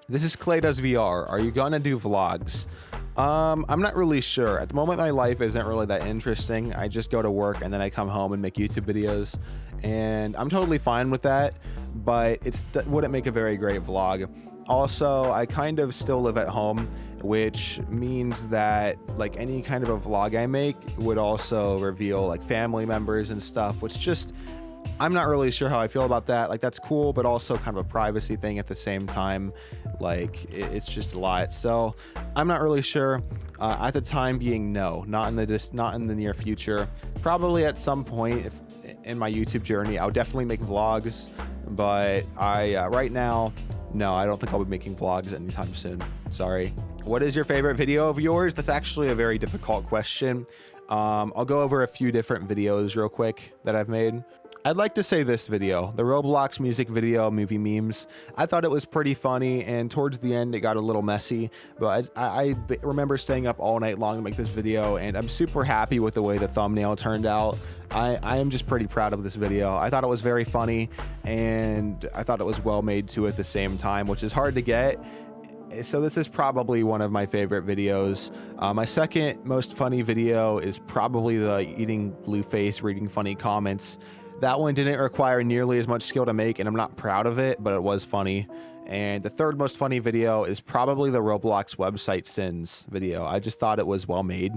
This is Clay Does VR. Are you gonna do vlogs? I'm not really sure. At the moment, my life isn't really that interesting. I just go to work and then I come home and make YouTube videos, and I'm totally fine with that, but wouldn't make a very great vlog. Also, I kind of still live at home, which means that like any kind of a vlog I make would also reveal like family members and stuff, which just I'm not really sure how I feel about that. Like, that's cool, but also kind of a privacy thing at the same time. Like, it's just a lot. So I'm not really sure. At the time being, no, not in the near future. Probably at some point in my YouTube journey, I'll definitely make vlogs. But right now, no, I don't think I'll be making vlogs anytime soon. Sorry. What is your favorite video of yours? That's actually a very difficult question. I'll go over a few different videos real quick that I've made. I'd like to say this video, the Roblox music video, movie memes. I thought it was pretty funny, and towards the end it got a little messy, but I remember staying up all night long to make this video, and I'm super happy with the way the thumbnail turned out. I am just pretty proud of this video. I thought it was very funny, and I thought it was well made too at the same time, which is hard to get. So this is probably one of my favorite videos. My second most funny video is probably the eating blue face, reading funny comments. That one didn't require nearly as much skill to make, and I'm not proud of it, but it was funny. And the third most funny video is probably the Roblox website sins video. I just thought it was well made.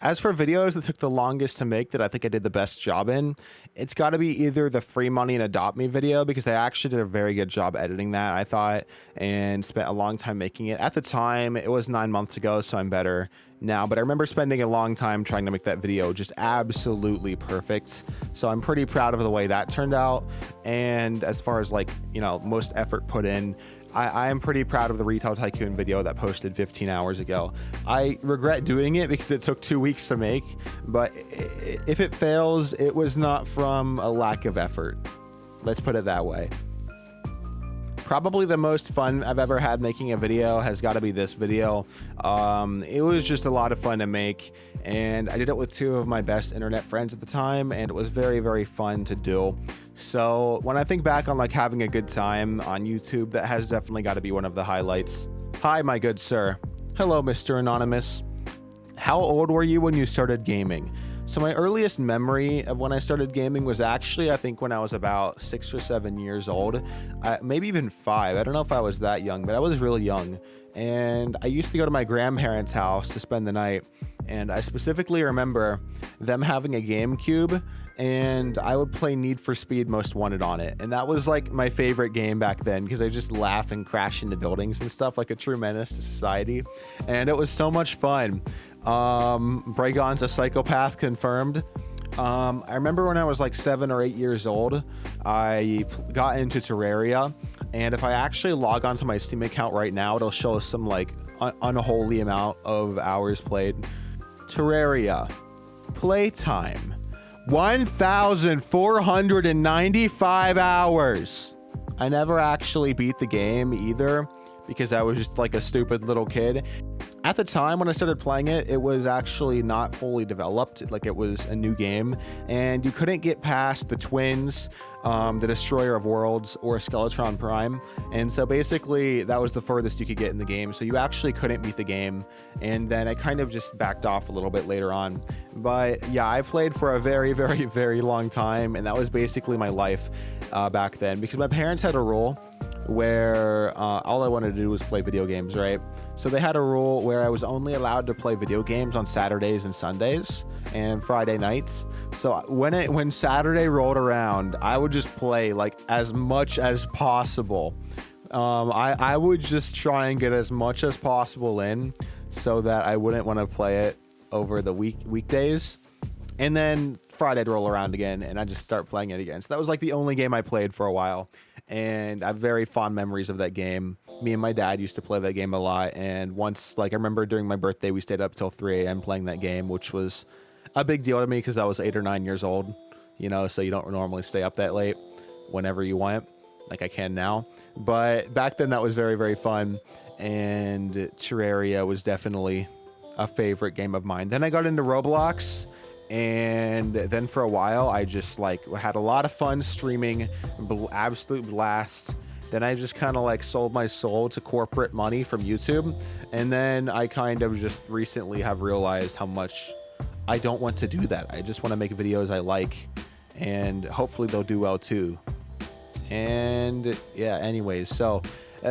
As for videos that took the longest to make that I think I did the best job in, it's got to be either the free money and adopt me video, because I actually did a very good job editing that, I thought, and spent a long time making it. At the time, it was 9 months ago, so I'm better now, but I remember spending a long time trying to make that video just absolutely perfect. So I'm pretty proud of the way that turned out. And as far as like, you know, most effort put in, I am pretty proud of the Retail Tycoon video that posted 15 hours ago. I regret doing it because it took 2 weeks to make, but if it fails, it was not from a lack of effort. Let's put it that way. Probably the most fun I've ever had making a video has got to be this video. It was just a lot of fun to make, and I did it with two of my best internet friends at the time, and it was very, very fun to do. So when I think back on like having a good time on YouTube, that has definitely got to be one of the highlights. Hi, my good sir. Hello, Mr. Anonymous. How old were you when you started gaming? So my earliest memory of when I started gaming was actually, I think, when I was about 6 or 7 years old, maybe even 5. I don't know if I was that young, but I was really young. And I used to go to my grandparents' house to spend the night. And I specifically remember them having a GameCube, and I would play Need for Speed Most Wanted on it. And that was like my favorite game back then, because I just laugh and crash into buildings and stuff like a true menace to society. And it was so much fun. Bragon's a psychopath confirmed. I remember when I was like 7 or 8 years old, I got into Terraria, and if I actually log onto my Steam account right now, it'll show us some like unholy amount of hours played. Terraria playtime 1,495 hours. I never actually beat the game either, because I was just like a stupid little kid. At the time when I started playing it, it was actually not fully developed. Like, it was a new game, and you couldn't get past the twins, the Destroyer of Worlds, or Skeletron Prime. And so basically that was the furthest you could get in the game. So you actually couldn't beat the game. And then I kind of just backed off a little bit later on. But yeah, I played for a very, very, very long time. And that was basically my life back then, because my parents had a rule where all I wanted to do was play video games, right? So they had a rule where I was only allowed to play video games on Saturdays and Sundays and Friday nights. So when Saturday rolled around, I would just play like as much as possible. I would just try and get as much as possible in, so that I wouldn't want to play it over the weekdays. And then Friday'd roll around again, and I'd just start playing it again. So that was like the only game I played for a while. And I have very fond memories of that game. Me and my dad used to play that game a lot. And once, like, I remember during my birthday, we stayed up till 3 a.m. playing that game, which was a big deal to me because I was 8 or 9 years old, you know, so you don't normally stay up that late whenever you want, like I can now. But back then that was very, very fun. And Terraria was definitely a favorite game of mine. Then I got into Roblox. And then for a while, I just like had a lot of fun streaming, absolute blast. Then I just kind of like sold my soul to corporate money from YouTube. And then I kind of just recently have realized how much I don't want to do that. I just want to make videos I like, and hopefully they'll do well too. And yeah, anyways, so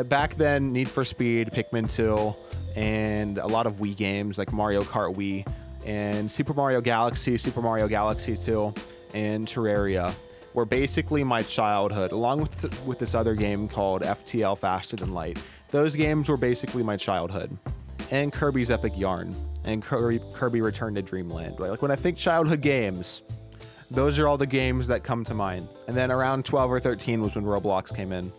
back then, Need for Speed, Pikmin 2, and a lot of Wii games like Mario Kart Wii, and Super Mario Galaxy, Super Mario Galaxy 2, and Terraria were basically my childhood, along with this other game called FTL Faster Than Light. Those games were basically my childhood. And Kirby's Epic Yarn, and Kirby Return to Dreamland. Like when I think childhood games, those are all the games that come to mind. And then around 12 or 13 was when Roblox came in.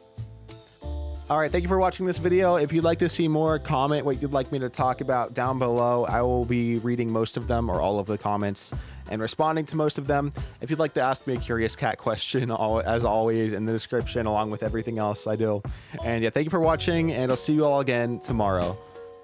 All right, thank you for watching this video. If you'd like to see more, comment what you'd like me to talk about down below. I will be reading most of them or all of the comments and responding to most of them. If you'd like to ask me a Curious Cat question, as always, in the description, along with everything else I do. And yeah, thank you for watching, and I'll see you all again tomorrow.